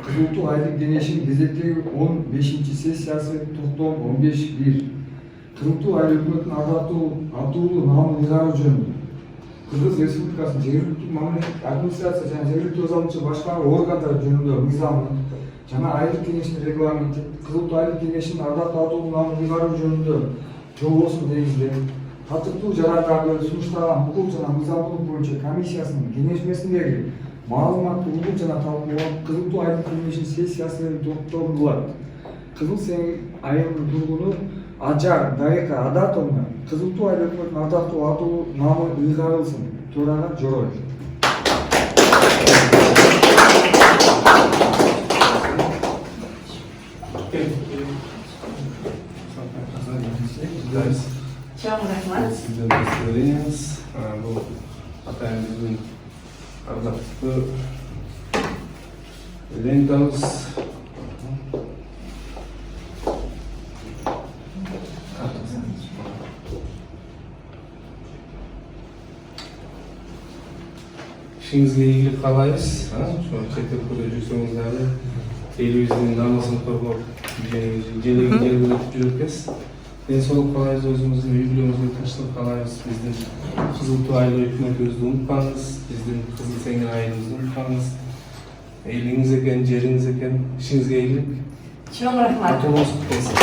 Kızıl Tу Aylık Kengesinin кезектеги 15-ci sessiyası toktом 15.1. Kızıl Tу Aylık Hükümeti'nin атаулуу наамын ыйгаруу жөнүндө Кыргыз Республикасынын жергиликтүү мамлекеттик администрация жана жергиликтүү өзалчы башкаруу органдары жөнүндө мыйзамы жана Айылык Кеңешинин регламенти Кызыл Ту Айылык Кеңешинин атаулуу наамын ыйгаруу жөнүндө жобосун негиздеп, татыктуу жарандарды сунуштаган укук жана мыйзамдуулук боюнча комиссиясынын кеңешмесиндеги маалыматтуу угуп жана талкууланып Кызыл Ту Айылык Кеңешинин сессиясы токтотулат. Кызыл Сеңир айылынын тургуну Ажар Дарика Адатовна Кызыл Ту Айылык Өкмөтүнүн атаулуу наамы ыйгарылсын. Төрага Жороев. Çok rahmat. Sizden gösteriniz. Bu atayımızın ardaktı lentamız. İşinizle ilgili kalayız. Şu çektir koyucusunuzları televizyonun namusunu korup jelegi жүрөкпүз. Денсаулык каалайбыз, өзүбүздүн үй бүлөбүзгө тынчтык каалайбыз. Биздин Кызыл Ту Айылык Өкмөтүбүздү унутпаңыз, биздин Кызыл Сеңир айылыбызды унутпаңыз. Элиңиз экен, жериңиз экен, ишиңизге ийгилик. Çok rahmat. Атолуңуз куту болсун.